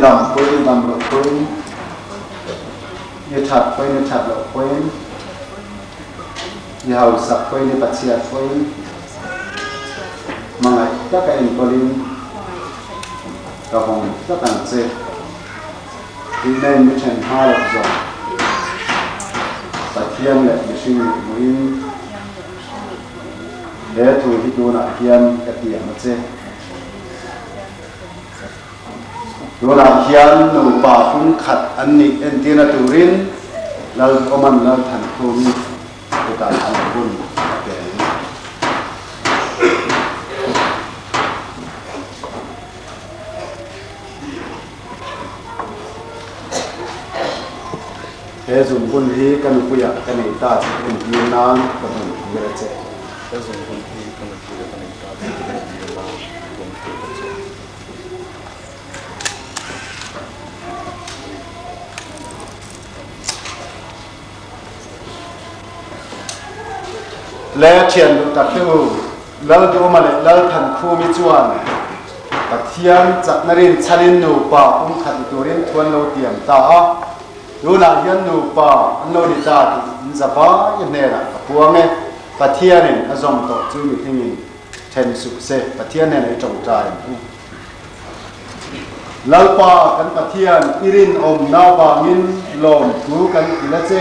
ดำคุยดำรถคุยยี่ชัดคุยยี่ชัดรถคุยยี่เอาสักคุยยี่ปัจเจียคุยมังไงถ้าใครอินโพลินก็คงถ้าต่างเสียที่ในมิชชั่นห้าหลักจอปัจเจียนแหละมิชชั่นมุ้ยเดี๋ยวถูกที่ดูนะเทียนกระเทียมมาเจ้ดูนะเทียนหนูป่าพุ่งขัดอันนี้เอ็นเทียนตูรินเราก็มันเราทันภูมิตัวการอันบุญเฮ้ซุ่มบุญที่กันคุยกันในตาเป็นยืนนานก็ต้องเยอะเจ้เฮ้ซุ่มบุญที่กันคุยกันในตาเป็นยืนนานก็ต้องเยอะเจ้แล้วเชียนดูตัดดูแล้วดูมาเลยแล้วทันคู่มิจวนตัดเทียมจักนรินชนินหนูป่าพุ่งขัดตัวเรียนทวนเราเตรียมตาดูหลังยันหนูป่าอันโนดิตาที่จะบ้ายันเนี่ยนะพวกเนี่ยตัดเทียนเนี่ยอาจจะต่อจูมิทิ้งเช่นสุขเสกตัดเทียนเนี่ยในจงใจแล้วป่ากันตัดเทียนอิรินอมนาบามินลมถูกันกิเลส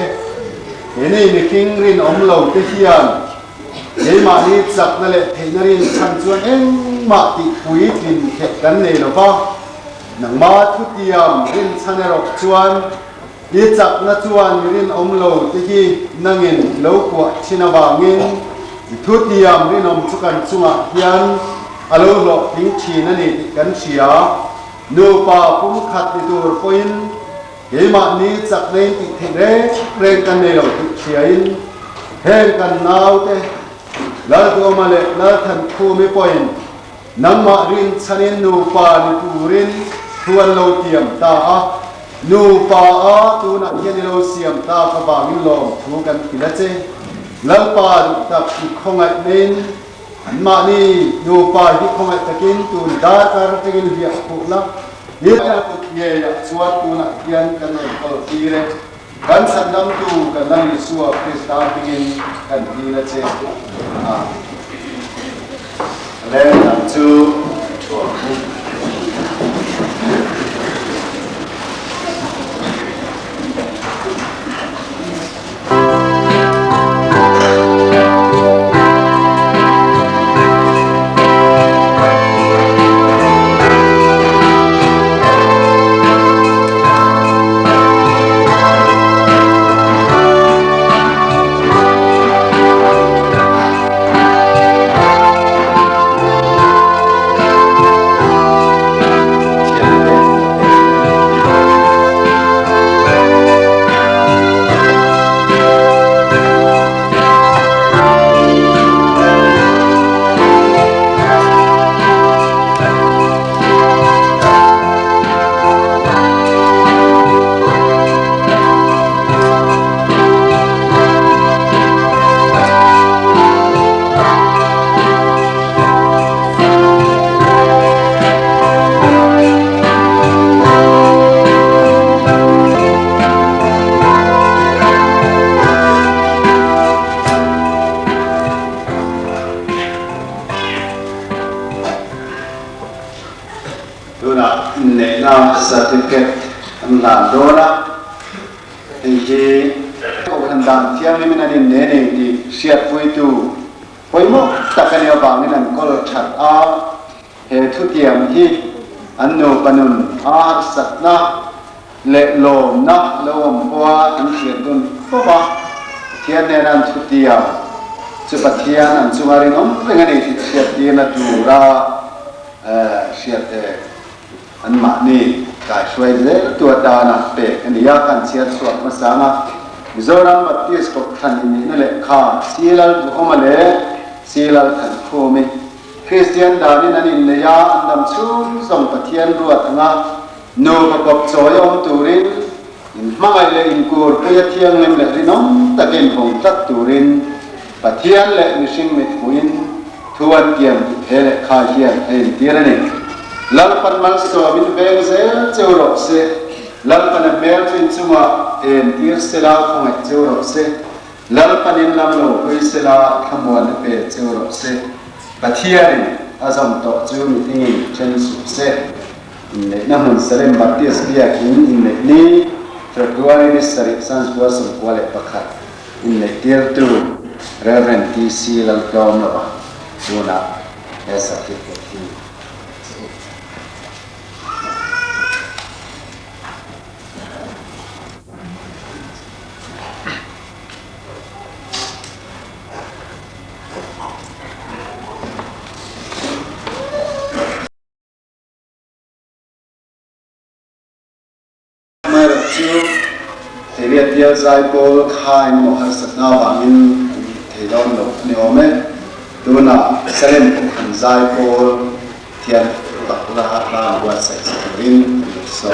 เห็นนี่มีคิงรินอมลมเทียนเดี๋ยวมานี่จับนั่นแหละเห็นนรินชันชวนเอ็งมาติปุยกินเข็ดกันเนี่ยหรอปะหนังมาทุติยมรินชันรกชวนยี่จับนัดชวนรินอมโลที่นั่งเงินโลกว่าชินาบางินทุติยมรินอมชุกันชุงะยันอโลโลพิงชีนั่นนี่กันเชียนูปาพุ่มขัดในตัวพอยน์เดี๋ยวมานี่จับในติดเร่งกันเนี่ยเราติดเชียนเฮงกันนาวเตแล้วตัวมาเลยแล้วทันคู่ไม่ปล่อยน้ำมารินชันนูปาลิตูรินทวนโลเทียมตานูปาตัวนักเรียนโลเซียมตากบามิลมถูกันกิเลสแล้วปาตักที่คงไอเน้นมานี่นูปาที่คงไอตะกินตัวดาการตะกินเบียร์ปุ๊ละยี่ห้อตัวเยี่ยสวัสดิ์ตัวนักเรียนกันในกอล์ฟทีเรกันสันดำตูกันนั่งยิสัวคริสต์ตกินกันทีละเจ้าแล้วนั่งจูชัวcertificate อันหลานโดนะที่ก็อันดังเที่ยงนี้มันนั่นเนี่ยที่เสียฟุยตูฟุยมั้งตะกันเนี่ยบางนี่นั่นก็ชัดเหตุทุเทียมที่อันโนปนุนสัตนะเละโลมนะโลมเพราะว่าอันเสียตุนเพราะว่าเทียนเนี่ยนั่นทุเทียมสุปเทียนนั่นสุมารินอมเป็นไงที่เสียเทียนนั่นดูราเสียอันมานี่กายช่วยเลยตัวดานะเปะอันนี้ยากันเสียสวดมาสามารถมิโซรัมบัดที่สกปรกนี่นั่นแหละข้าสีลัลอุมาเลสีลัลทันคูมิคริสเตียนดานี่นั่นอินเดียอันดับสูงส่งปะเทียนรัวทั้งนั้นโนประกอบโซยอมตูรินมาไอเลอินกูร์พยาเทียงเงินเล็กน้องตะเกียงของตัดตูรินปะเทียนเล็กมิชิงมิดหุยนทวนเกียมเฮเลข้าเทียนเอ็นเทียนนี่ lalpan mal sto min beng zel chewro se lalpan mel twin chuma en ir sela khong chewro se lalpan in lamlo koi sela khamwan pe chewro se pathiarin azam to chu mi tingi chen su se ne na hun salem baptist bia kin ne ni february ni sari sans was wale pakhat in ne tier tu reverend tc lalkom no juna esa ke thì liệt tiêu giải bol khai một hạt sắt nào vàng thì đó là nhiều mấy tu na xem hành giải bol thiền tập là buat saya sering so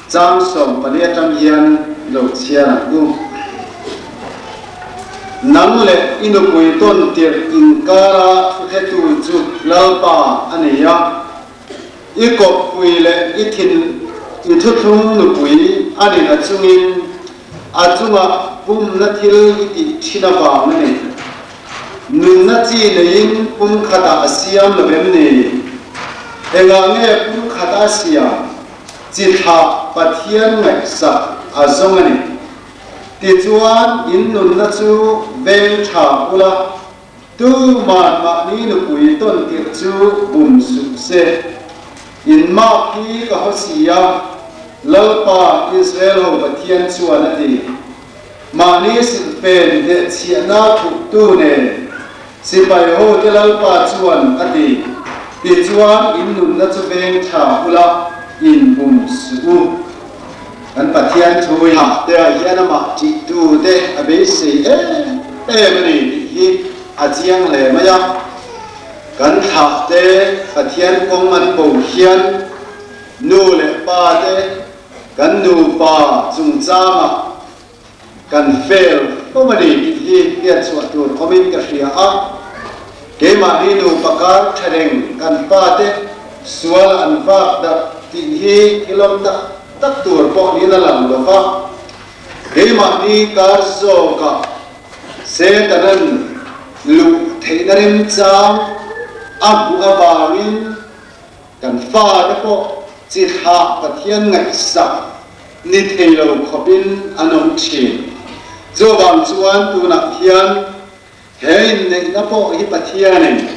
Giang som palia tam hian lo chia na gu nang le inu pui ton tir in kara hetu chu lalpa ania ikop pui le ithin ithu thung nu pui ani na chungin achunga pum na thil iti thina ba mane nun na chi lein pum khata asiam lo bem ni enga nge pum khata asiam chitha pathian ngai sa azongani ti chuan in nun na chu beng tha ula tu man ma ni nu pui ton ti chu bum su se in ma ki ka hosia lalpa israel ho pathian chuan ati ma ni sin pen de chiana thu tu ne sipai ho te lalpa chuan ati ti chuan in nun na chu beng tha ula in bum su an pathian thui ha te hian ma chi tu te abe se mani hi ajiang le maya kan tha te pathian kong man bo hian nu le pa te kan nu pa chung chama kan fel ko mani hi ya chu tu komin ka ria a ke ma ni nu pakar thareng kan pa te sual an va da tin hi kilomita tak tur po ni na lam lo fa ke ma ni kar zo ka se tanan lu theinarim chang abu abangin kan fa na po chi ha pathian ngai sa ni theilo khopin anom chin zo bang chuan tu na hian Hein ne na po hi pathian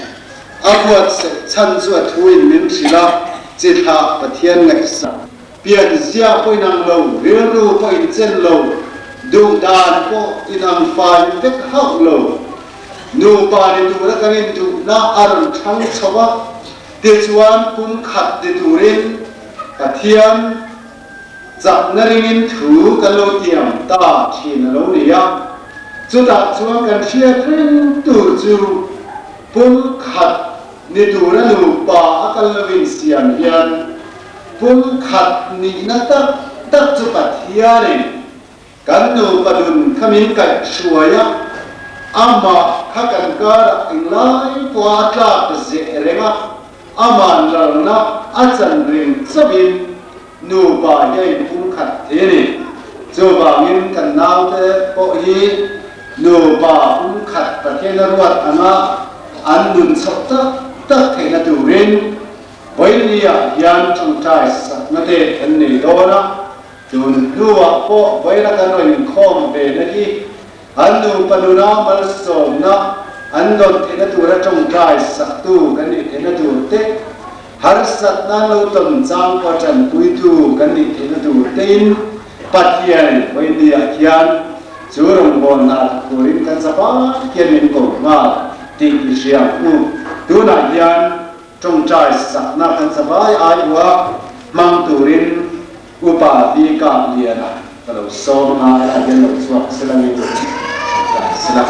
abuat chan chu thuin min sila chitha pathian ngaksa pian zia po nang lo riru po in chen lo du dan po inang fa tek hak lo nu pa ni tu ra kanin tu na aron thang chawa te chuan kum khat de turin pathian zap na ringin thu kalo tiam ta thin lo nia chu ta chuan kan thia thren tu chu pum khat ni tu ra nu pa akal lovin sian hian pum khat ni na tak chu pathian kan nu padun khamin kai suaya ama khakan kar inglai kwa tla ze renga aman larna achan ring sabin nu pa yai pum khat theni chu bangin kan nau te po hi nu pa pum khat pathian ruat anga an nun chapta tak thei na turin boilia yan trong trai sak na te an nei dona tun nuwa po boila kanoin khom be na hi an nu panuna mal som na an don thei na tura trong trai sak tu kan ni thei na tur te har sat na lo tom chang pa chan pui tu kan ni thei na tur tein pathian boilia yan churong bon na turin kan sapa kian min ko ma ti siam nu tu na yan trong trai sak na kan sabai ai wa mang turin upa di ka liana kalau so na ya lo suak selang itu selang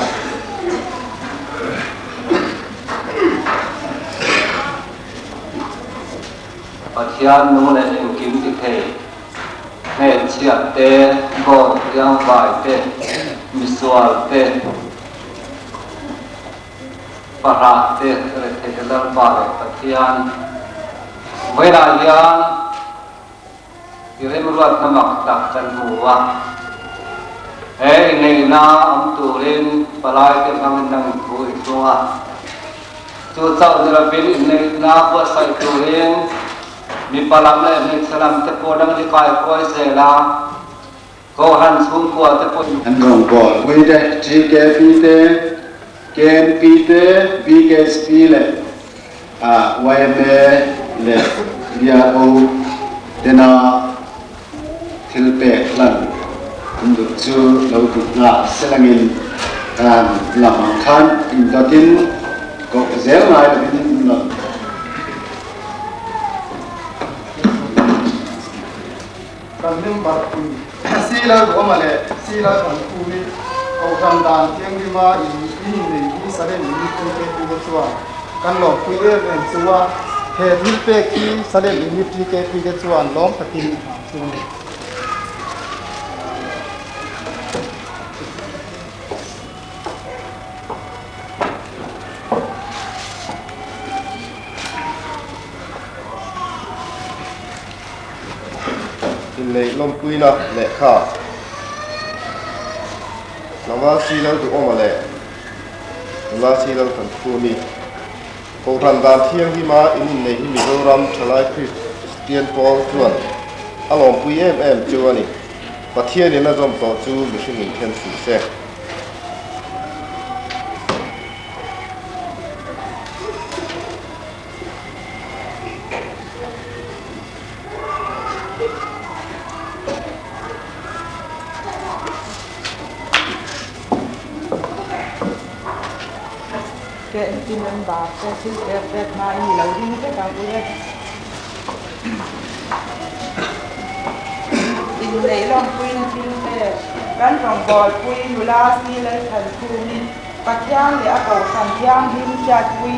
pathian nu le em kim ti the hen chiat te bo yang vai te misual te para te te lar ba pathian với đại diện thì lấy một loạt năm học tập chân hùa ấy ngày na ông tu lên và lại cái thằng năng vui xua tu sau giờ bên ngày na qua sai tu lên mi palam lại mình salam te po đang đi khai coi xe la cô han xuống qua te po anh gồng bỏ với đây chỉ cái phi tế ken pi tế vi cái pi lệ vay về lệ dia o dena thilpe lan undu chu lo tu na selangin kan lamang khan in datin ko zel nai la bin no kan nim bar ku sila go male sila kan ku ni o kan dan tiang di ma in nei ni sare ni ku ke ku chuwa kan lo ku e ben chuwa he thil pe ki sare ni tri ke pi ke chuan long takin chu lấy lông quy nè lệ khả nó xí lâu tụ ôm mà lệ nó xí lâu thần phu mi cầu thần đàn thiêng hi mà in này hi mi dâu ram trở lại Christian Paul chuan à lòng quy em chú anh và thiên đến là dòng tàu chú bị sinh hình thiên sử xe cái tin anh bà cái thứ cái mai gì lâu đi cái nào cũng vậy tin lấy lòng quên tin cái căn phòng bò quênอยู่ล่าสิเลยขันคูนี่ปัจจัยเลยเอาขันย่างหินจัดคุย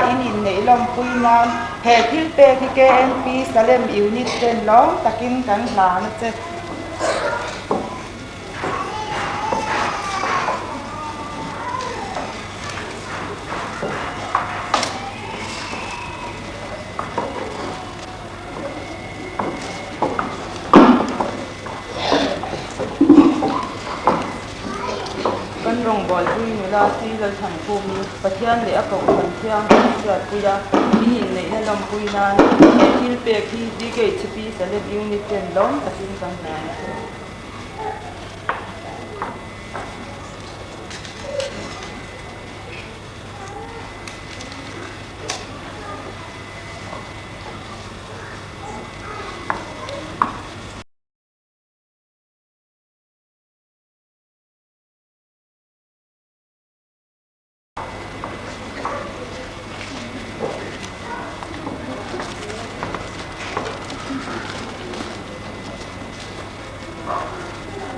อินในลมคุยนานเหตุที่เปที่แกนปีสเลมอิวนิดเด่นล้อตะกินกันหลานเจ๊รองบอลคุยเวลาที่เราทำภูมิประเทศเลยอากาศมันเที่ยงเกิดคุยได้ที่หินในนั้นลำคุยนานที่เปียกที่ดีเกจปีสเลบยูนิตเต็มล้อมตัดสินกันนาน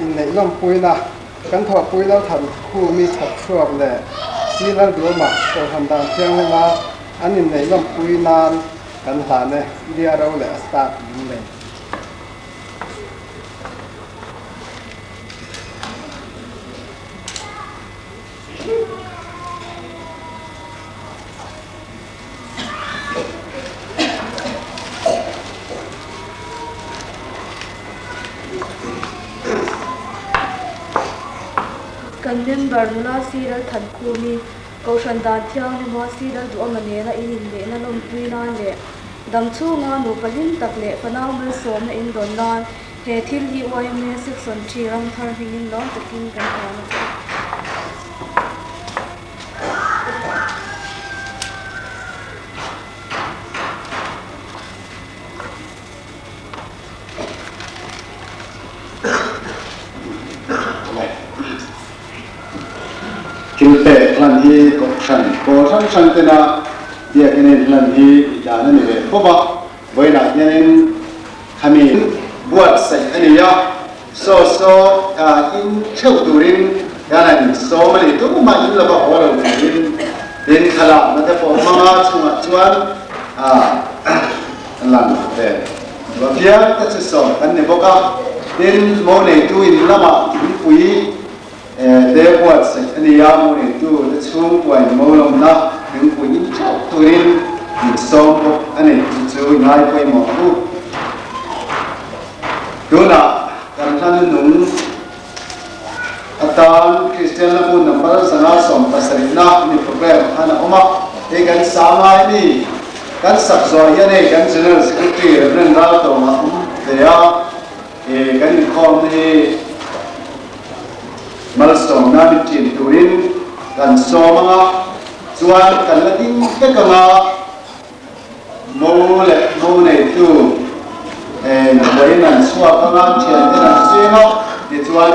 in nei lam puina kan tho puila than khu mi that thuak le silal duama ko handan thiang ma anin nei lam puina kan hla ne dia ro le start in le kan member nula siral than khu mi ko shan dan thiang ni mo siral du amane na in le na lom puina le dam chu nga nu palin tak le panaw mal som na in don nan he thil hi oi me section 3 ram thar hingin lom takin kan ha na Kilpe lan hi ko san te na dia kenen lan hi ja na ni ve ko ba voi na nen kami buat sai ani ya so in cheu turin ya na ni so ma ni tu ma in la ba ho lo ni den khala ma ta po ma chuan lan te wa pia ta se so kan ne boka den mo ne tu in lama in pui để buat sai ani ya mo ne tu le chung kwai mo lom na những phụ nữ cháu tôi đến những sông anh ấy chú ngay quay mỏ thu đó làการท่านนุ่งอาจารย์คริสเตียนละมุนนำมาสนาสมปัสรินาในโปรแกรมท่านออกมาในการสามัยนี้การสักซอยยันในการเจริญสกิลที่เรื่องราวต่อมาเดียการคอมนี้มาส่งน้ำจิตตุรินการสอมาส่วนการละดิ้งแค่กมาโมในตู้ไว้นั่นสวากงานเชียนนั่นเสียงอ่ะในส่วน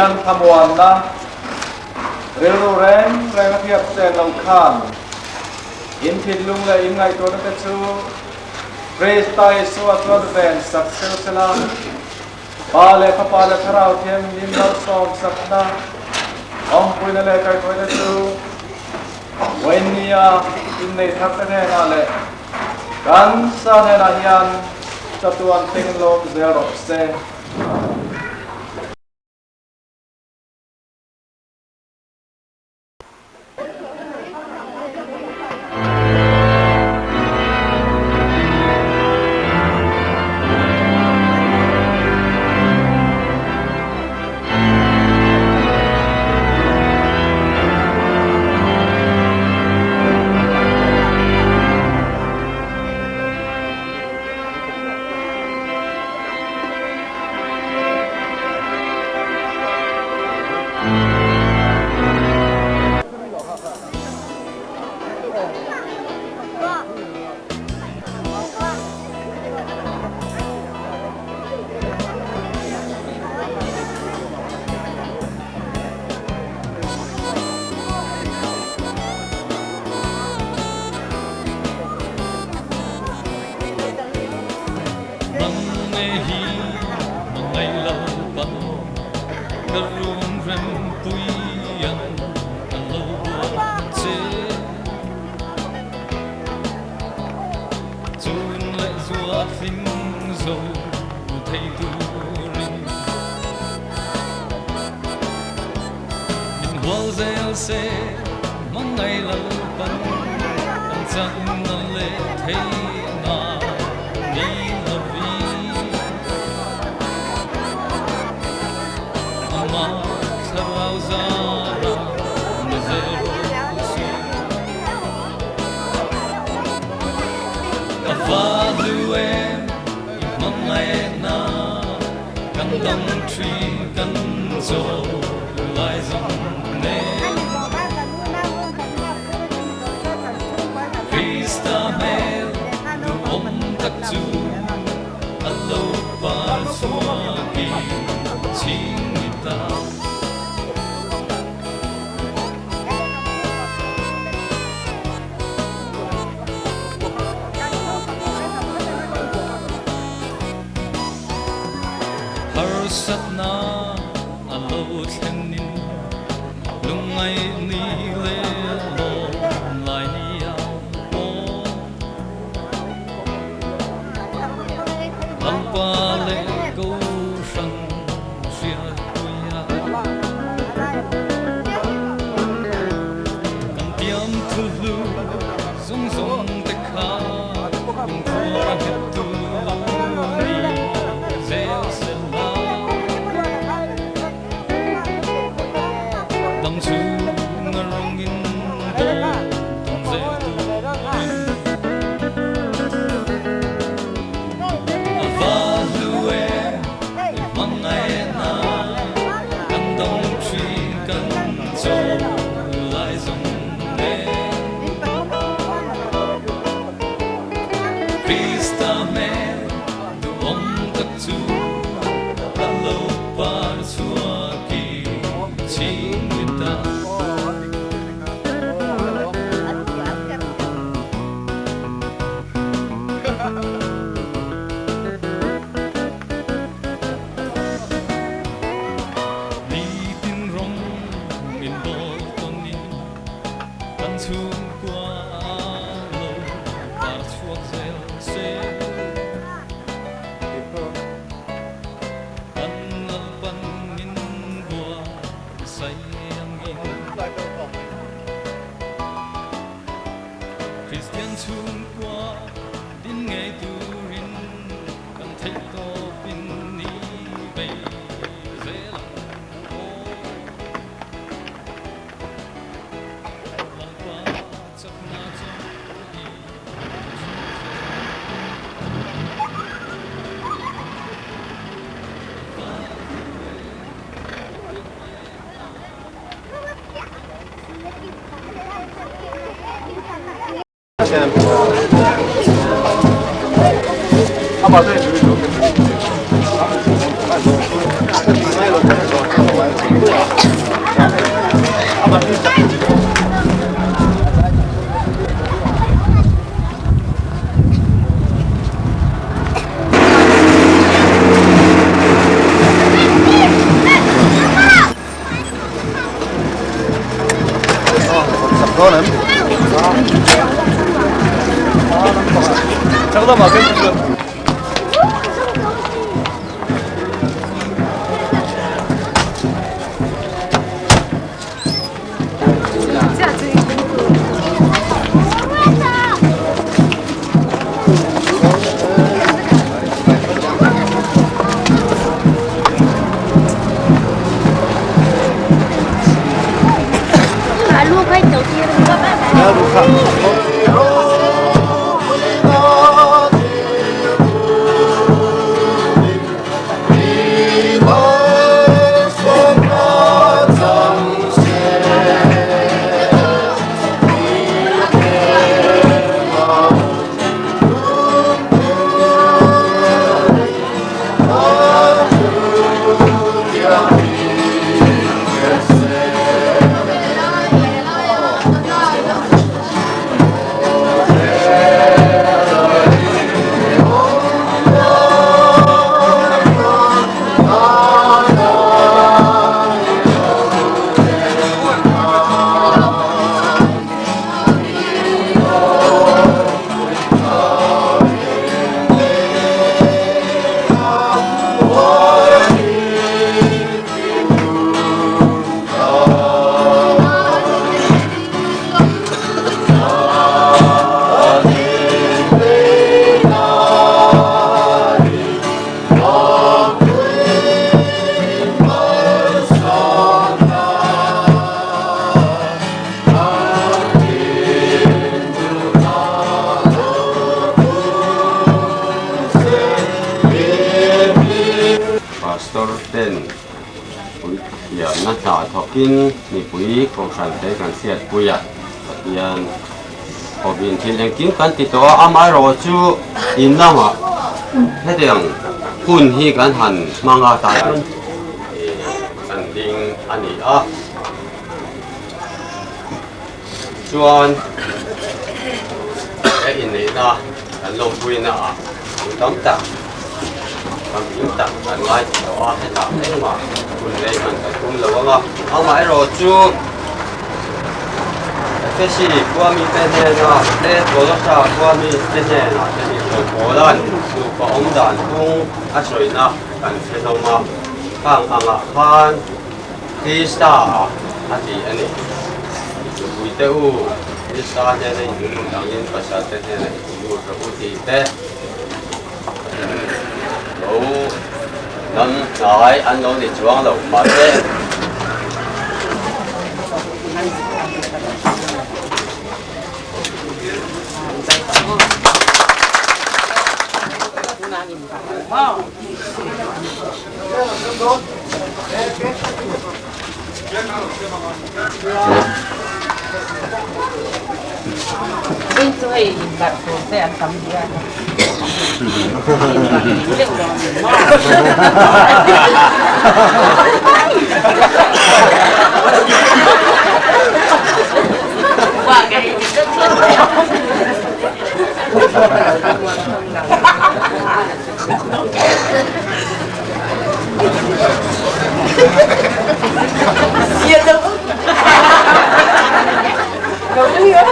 Patian Tamuan na Rilureng Rengapiap Senong Khan In Tidlung la in ngai to na chu Praise tai so atwa ben saksel sela Pale kapale tharau thiam nim dal som sapna Om puina le kai toina chu Wainia in nei thak ne na le Kan sa ne na hian Chatuan Tenglom Zero Se hi mangai lo pan karum rem pui yang lo che chun le zua thing zo thei tu ring min hol zel se mangai lo pan kan chang na le thei na ni la vi ama sarau za na zero si a fa du em mangai na kan dang tri kan zo lai zong ne Krista mel du om tak chu allo par sua ki ching ta har sat na allo thenin lungai ni le lo lai ni ya o lampa le go sang sia tuya kan tiam thu lu zung zung te kha kum thua het tu ni zel se la dam chu ngarong in do tum zel tu va lu em mangai na kan dong tri kan zo lai zong ne Krista me du om tak chu allo par sua ki ching ta đi tin rong in do ton ni kan chung qua lo par chuak zel se kan al pan in bua sai ang in Christian chung qua din ngày tu rin kan thấy to pin ni bay zel o lang pa chak na chang hi chắc là mà cái luôn hay đầu tiên pastor ten ya na ta thokin ni pui ko san te kan siat puya patian obin thil yang king kan ti to amai ro chu in na ma he deng hun hi kan han manga ta kan ding ani a chuan cái in này na kan lom pui na a tam ta kan in ta kan ngai to a he ta eng ma kun le man ka kum lo nga amai ro chu cái gì qua mi tên này là để tôi lo sa qua mi tên này là cái gì tôi cố lên tôi có ông đàn cũng ăn rồi na cần phải đâu mà hàng hàng hàng khi sa anh đi anh ấy tôi vui teu khi sa này này những đảng viên phát sát tên này tôi rất vui thế lâu năm ngày anh lâu đi chuang lâu mà thế Bên tôi đặt của xe ăn tắm gì à? Qua cái rất Iya dong. Gak ya.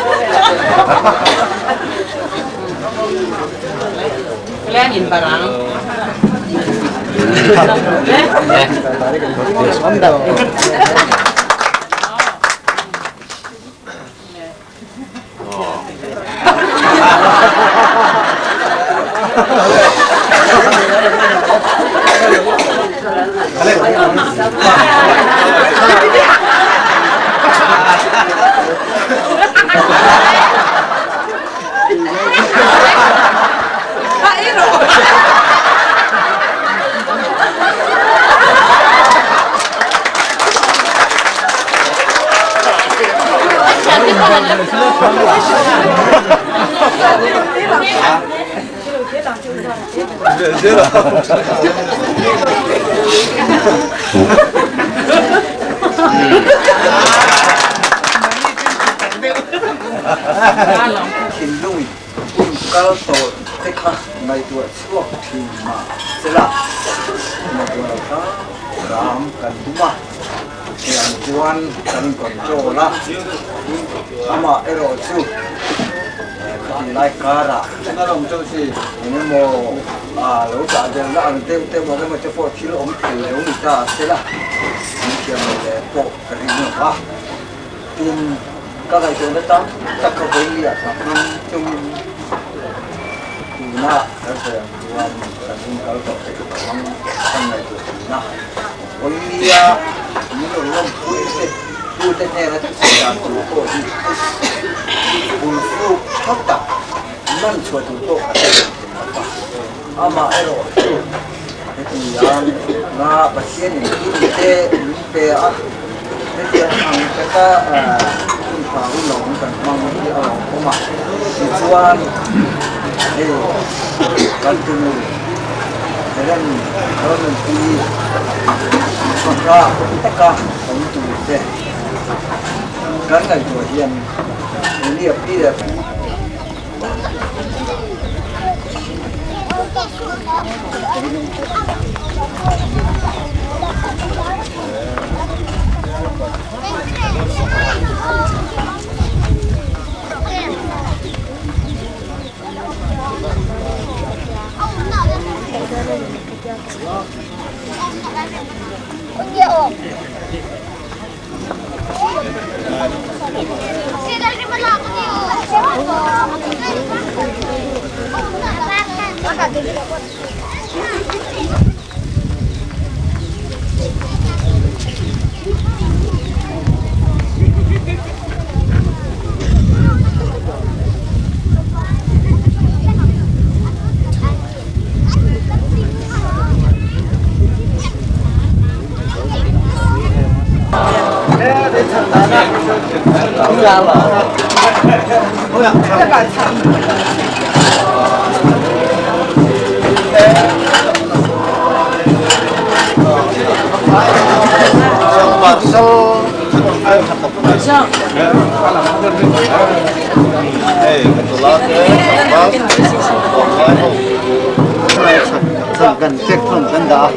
Kalian nhìn barang. Kinh lui kalau to tekha mai tu suak thima sela mai tu ka ram kan duma yang tuan kan kontrol lah ama ero chu di lai kara kalau tu si ini mau lo tak ada lah ante mau macam pot kilo om kilo ni ta sela mungkin ada pot kerina lah in các thầy trường đất tắm tất cả với lý sản phẩm chung na các thầy làm sản phẩm cao tổ chức sản phẩm này của na với lý những nội dung vui tên này là thực sự là chủ tổ đi vui phu thất tập năn chuột chủ tổ ama ero thì na bác sĩ này thì thế anh kita tahu loh kan mau di awal rumah tujuan kan dulu dan kalau nanti maka kita kan tentu deh kan nggak jualan ini apa dia Kan tekton kan dah.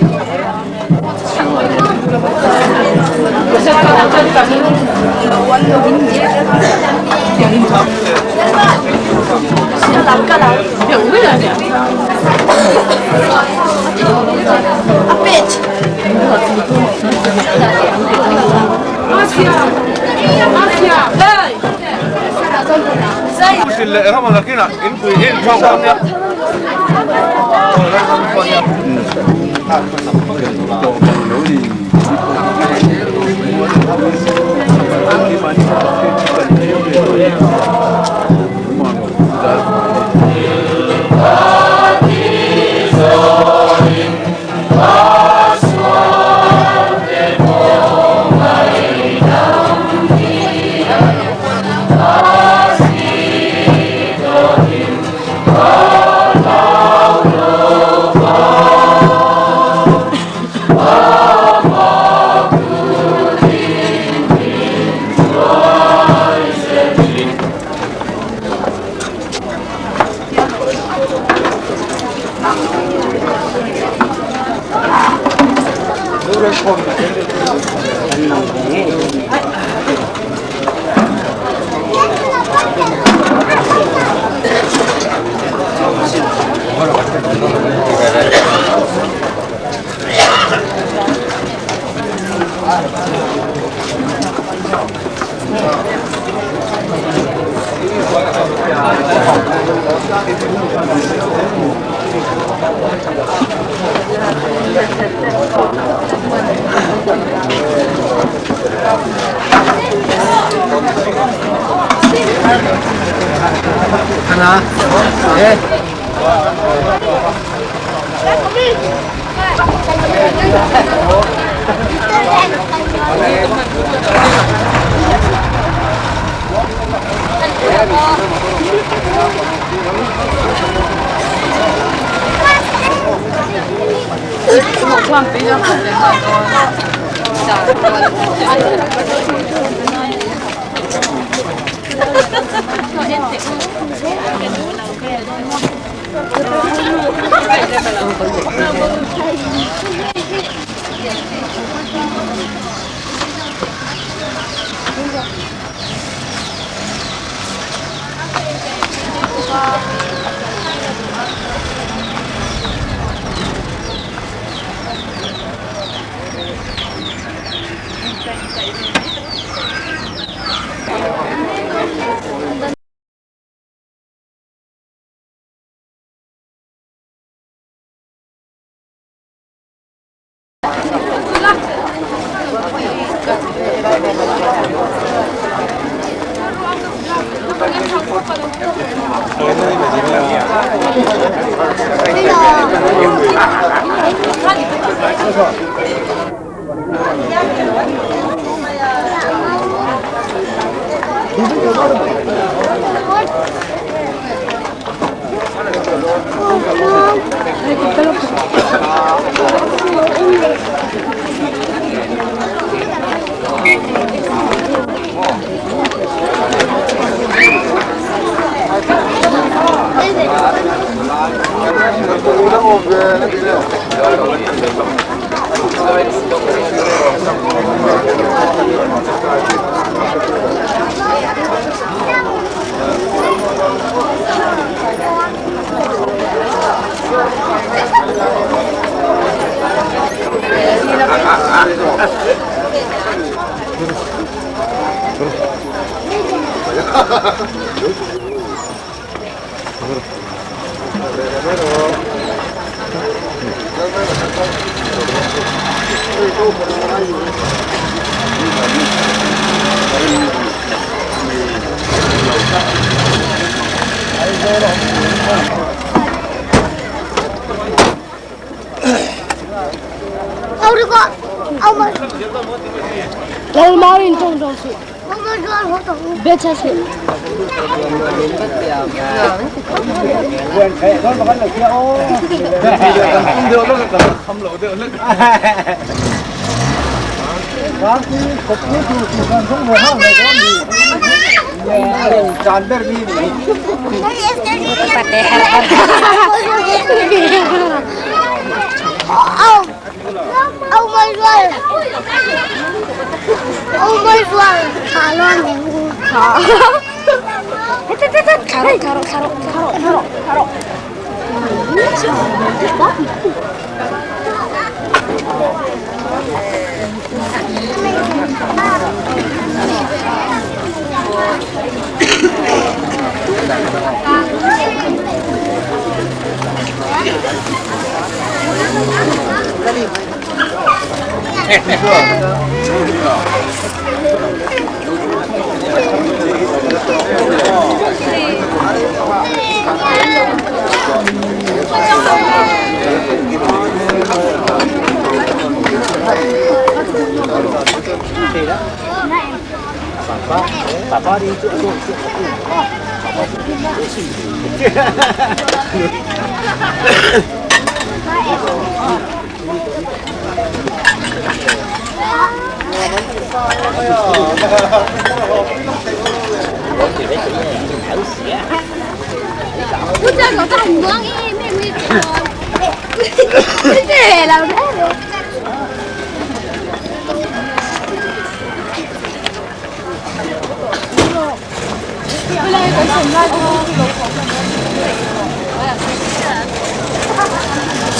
Lấy máu in trong trong sự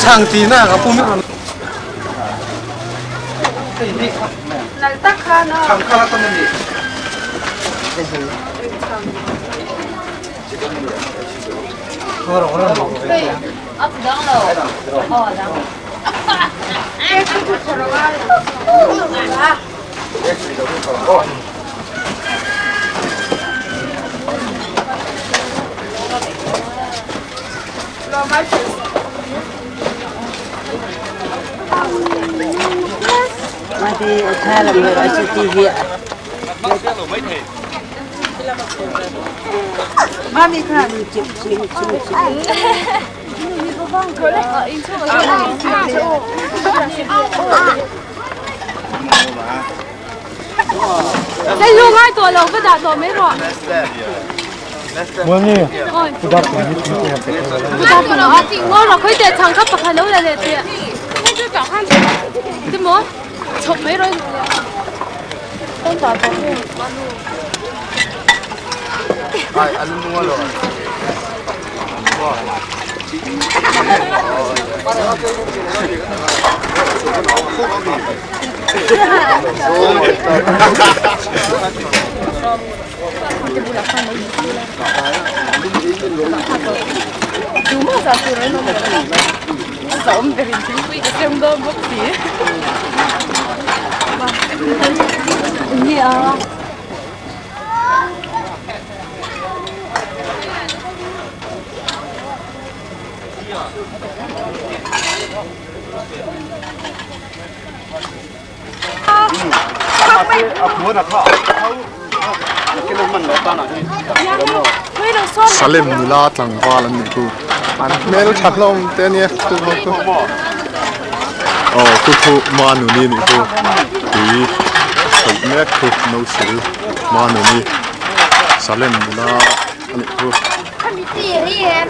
ช่างตีหน้ากับผู้ไม่ทัน ได้รู้ง่ายตัวเราก็ด่าตัวไม่รอด 뭐니? 부담我落佢哋唱級白係佬嚟嘅啲，我最白慳啲冇，從尾來。當大個咩？Ay, ano mo nga lo? Cuma satu orang nomor Som dari sini ke sendok bukti. Ini ah. Salim nila tlang valan ni ku. Mel thaklom te ni tu ku. Oh ku ku manu ni ku. Ti thai me ku no sil manu ni. Salim nila ani ku. Kami tiri ya.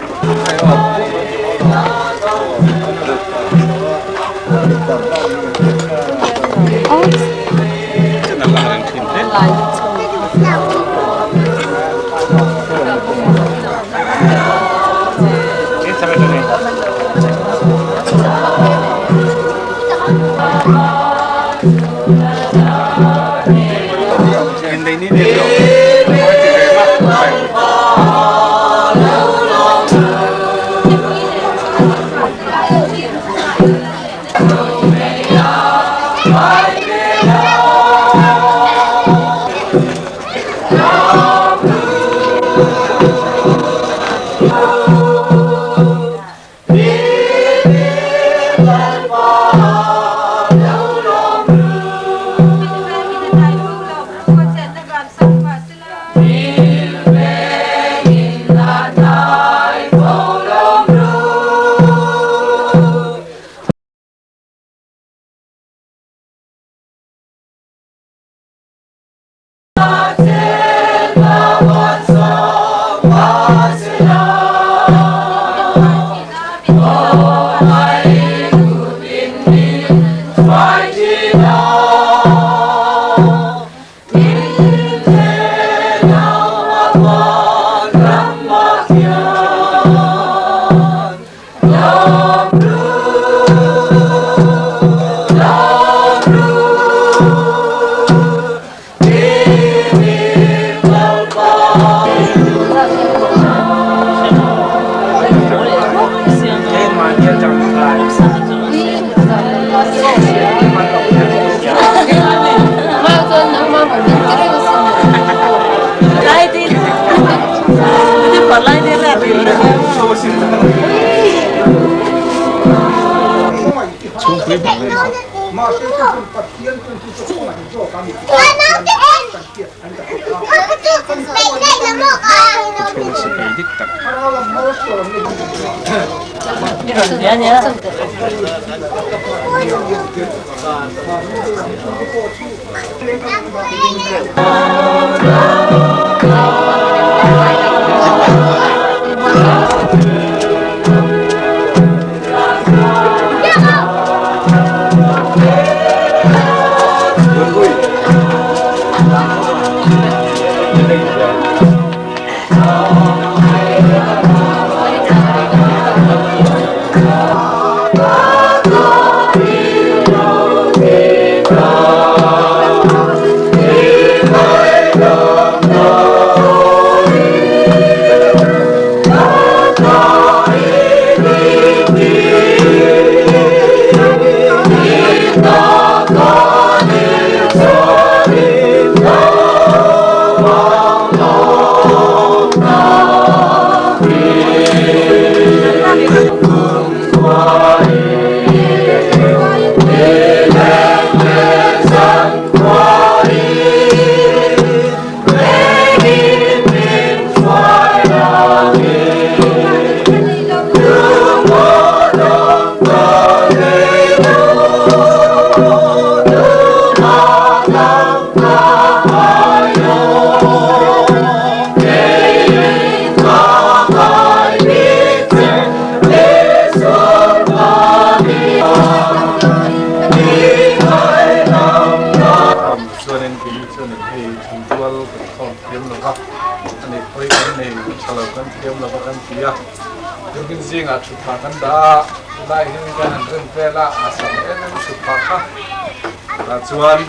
chuan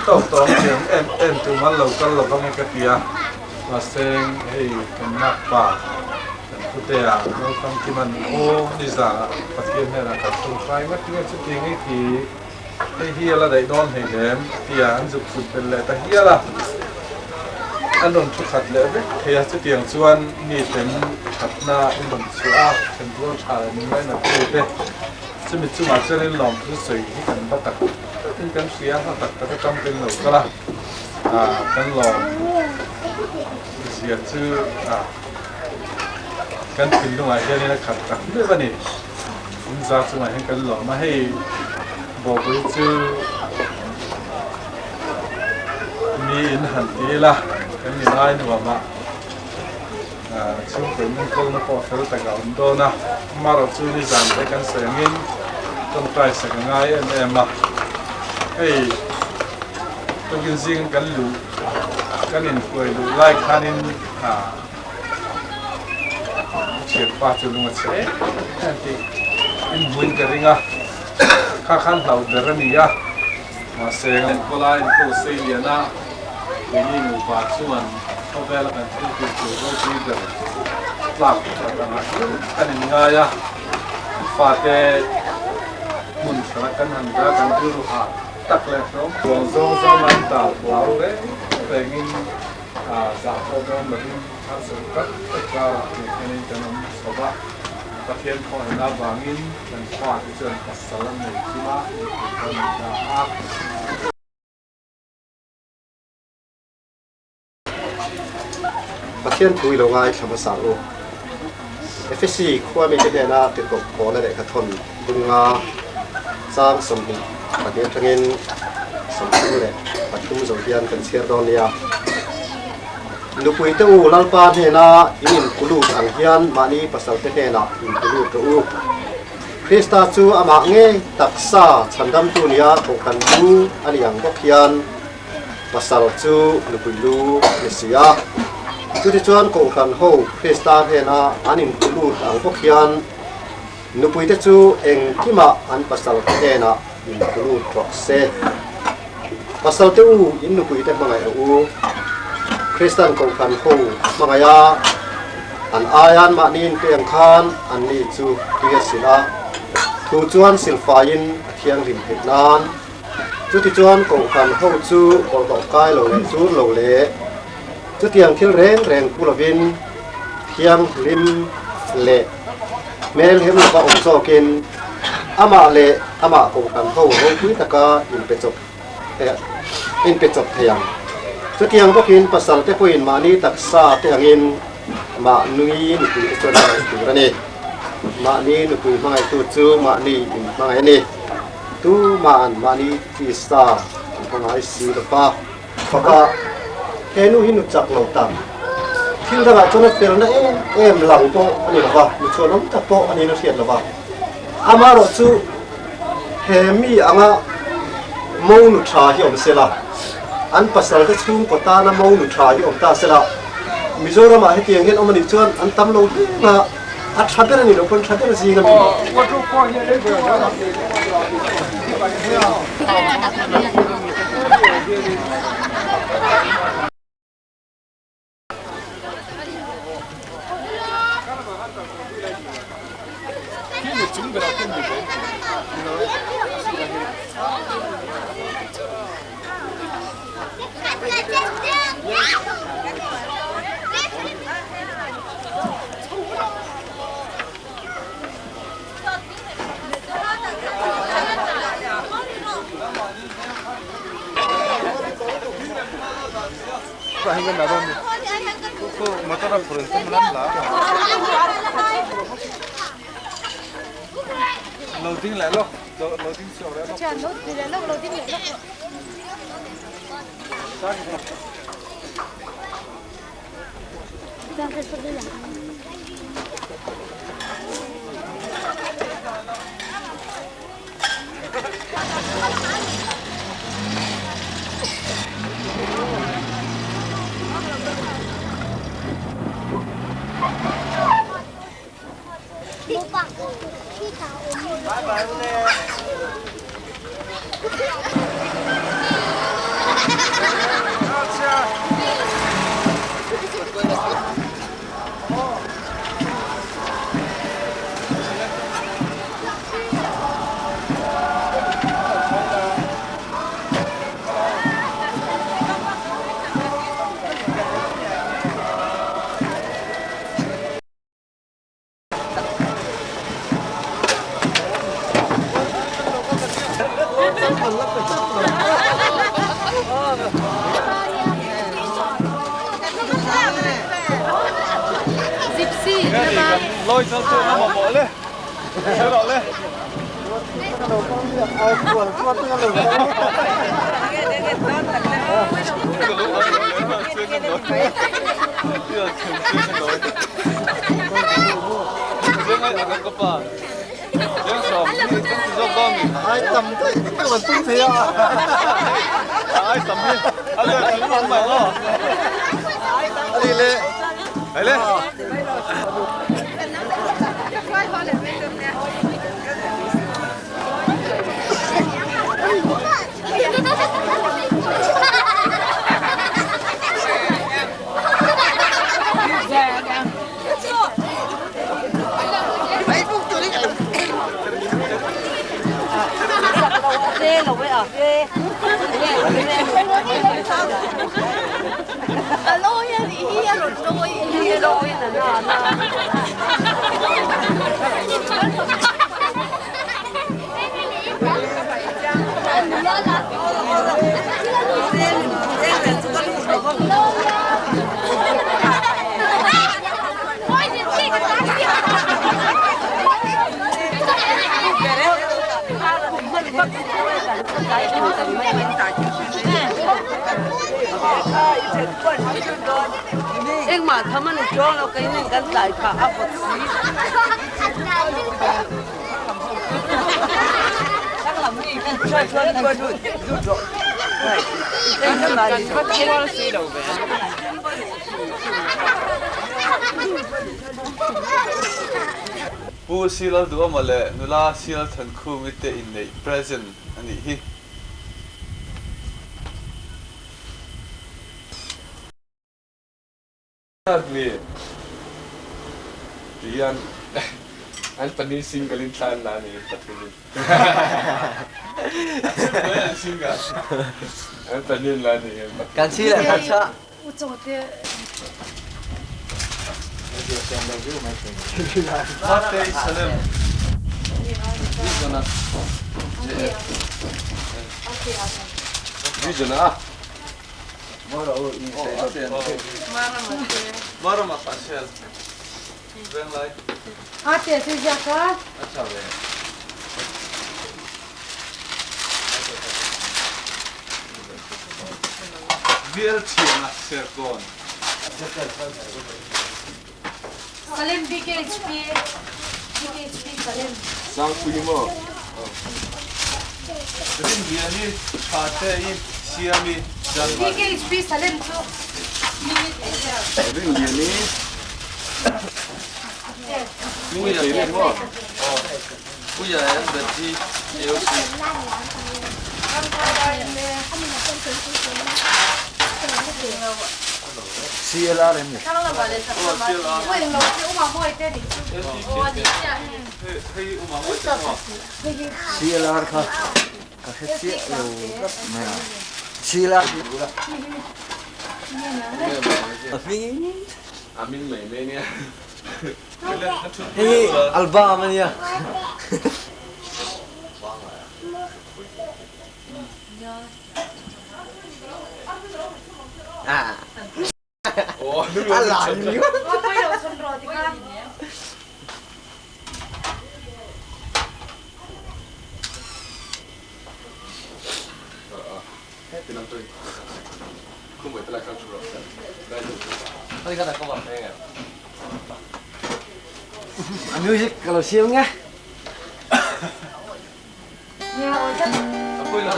tàu tàu tiếng em từ mắt lâu căn lâu băng cái kia mà xem hey cái nắp pa cái cụ thể à nó không chỉ mình ô đi ra phát hiện này là cái thông khai mất cái chút tiếng ấy thì cái hia là đầy đòn hay đếm thì anh giúp sụp bên lệ cái hia là anh đồn chút khát lệ đấy thì chút tiếng chuan mi tên khát na anh đồn xóa thành phố trả lại những cái nào cụ thể chứ mình chú mà cho nên lòng cứ sấy cái cần bắt tắc cái xía nó tắc cái trong cái lẩu cái là cái lòng xía chứ cái thịt trong này cái này là khát tắc biết vậy nè chúng ta chú mà cái lẩu mà hay bỏ với chứ mi in hẳn tí là cái mình ai nữa mà chú phải mình câu nó có phải là cái ấn độ na mà rồi chú đi giảm cái sợi nghìn trong tay sẽ ngay em mà hey tôi kinh riêng cái lũ cái nền quầy lũ lại khá nên triệt phá cho luôn sẽ thì in buôn cái ringa khá khăn hậu đỡ này à mà sẽ có lại câu xây liền à cái gì ngủ phá chuan không phải là cái chuyện đôi khi được làm cái này ngay à phá cái mun sana kan handa kan juru ha tak le from zo zo man ta wow re pengin za ko do marin har so kat ka ni kanam soba pathian ko na bangin kan fa ti chen pasalam nei kima kan da a pathian thui lo ngai thama sa o FSC khua mi te na ti ko ko na le ka thon bunga sang som hi pathian thangin som thu le pathum zo hian kan cher don nia lupui te u lalpa he na in kulu ang hian mani pasal te he na in kulu to u คริสตาจูอามาเงตักษาฉันดำตัวนี้คงกันดูอันยังก็เพียนภาษาจูลุกุลูเมสิยาจุดที่ชวนคงกันโฮคริสตาเพนะอันอินกุลูอังก็เพียนนุปุยเตจูเองที่มาอันภาษาเทนะอินกุลูตรอกเซภาษาเตอูอินนุปุยเตมังไงอูคริสตันคงกันโฮมังไงอันอายันมานินเพียงคานอันนี้จูเทียสิละทูจวนสิลฟายินเทียงริมเห็ดนานจุดที่จวนคงกันโฮจูกอลตอกไกโลเลจูโลเลจุดเทียงทิลแรงกุลวินเทียงริมเละเมลเห็นว่าองโซกินอามาเละอามาคงกันโฮโฮคุยตะกาอินเป็ดจบเทียงจุดเทียงพวกกินภาษาเตปุยนมานี่ตักซาเทียงอินมานุยนุกุยจวนอะไรตัวนี้มานี่นุกุยมาไงตัวจูมานี่มาไงนี่ตัวมานี่ที่สตาร์มาไงสีดฟ้าฟ้าเฮนุหินุจักเราตังที่เราจนเป็นนั่นเอ็มหลังโตอันนี้หรอวะมุชวนน้ำจักโตอันนี้เราเสียหรอวะอามารจูเฮมีอ่างมองนุชาที่อมเสละอันภาษาที่ชุ่มกตานะมองนุชาที่อมตาเสละมิโซรามาให้เตียงเห็นอมันอีกส่วนอันตำโลดมาอัดชัดเป็นนี่เราคนชัดเป็นสิ่งนั้นPahingan na ron. Kuko motora purunto malam la. Loading lại lo. Loading sửa lại lo. Chà nốt thì là loading lại lo. Đang phải đi làm. Lôi cho nó bỏ bỏ lên. Cho nó lên. Ai tầm thế, cái mà tung thế à? Ai tầm thế? Ai lên, nó ăn mày lo. Đi lên. Đấy lên. Alo ya đi ya rồi rồi ya rồi Em mà thầm anh cho nó cái này cái giải khả áp vật xí. Pu silal du amale nula silal than khu mite in nei present ani hi ni Rian an panin singalin tlan na ni patulin an singa an panin la ni kan si la kan sa Hot Salem. Vijana. Mara ma pasel. Ben lai. Ate se jaka. Acha ve. Vir china serkon. Salem BKHP Salem. Sang Pimo. Rin biani chate I siami jalma. BKHP Salem to. Rin biani. Ni ni mo. Bây giờ em bật đi yêu gì CLR em nhỉ? CLR kha hết chiếc rồi này CLR Amin mai mai ni. Hey, album nha. À. Ồ, nước lạnh gì quá. Quay đầu xuân rồi thì con. Hết từ năm tôi. Không phải là cao rồi. Đây được. Thôi cái này không bằng thế à. Music kalau siêu nhá. Nghe ơi chắc. Aku lah.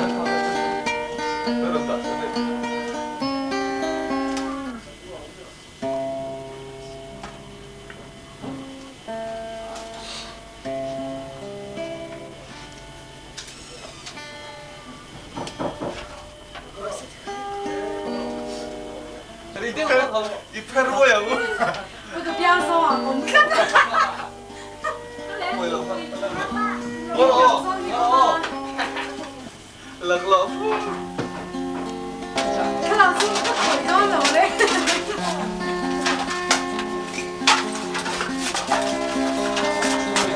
Terus tak. Tadi dia kalau iperwo ya bu. Udah biasa ah, mungkin. Lần lộn. Cái nào cũng có thể đó rồi đấy.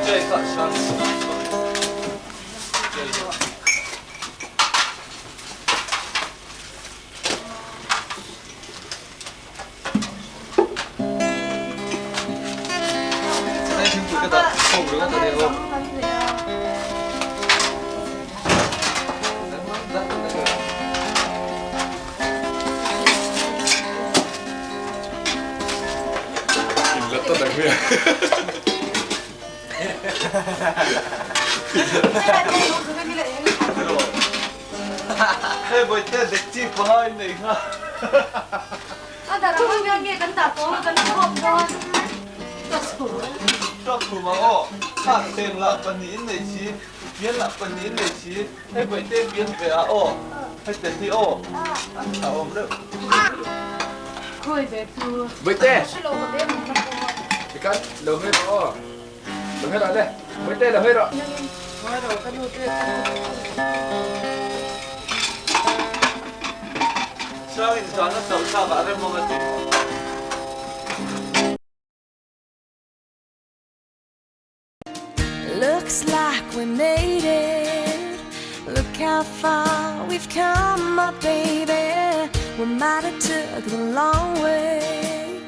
Chơi cận sang. Đây chúng tôi cái đó không được cái đấy không? Rất đặc biệt. Hey, boy, thế đẹp chi quá này ha. Ada orang yang nghe kan tak tahu kan kok kok. Cho thủ mà ô, ha tên là phần nín này chí, biến là phần nín này chí, hey boy tên biến về à ô, hay tên đi ô, à ôm được. Koi về tu. Bơi tê. Silo mà đến mà không. Thì cắt đầu hết rồi. Đầu hết rồi đây. Bơi tê đầu hết rồi. Rồi rồi cái đầu tiên. Sao anh chọn nó sầu sao bạn em mong là Looks like we made it. Look how far we've come, my baby. We might have took the long way.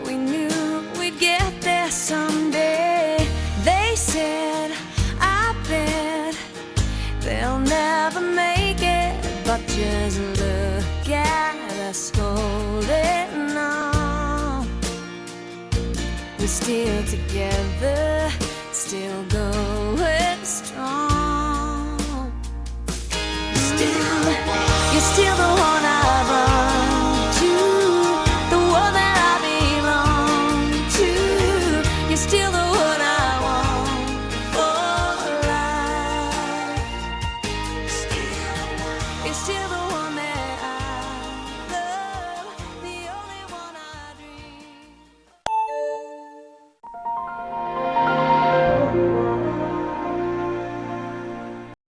We knew we'd get there someday. They said, I bet they'll never make it. But just look at us holding on. We're still together.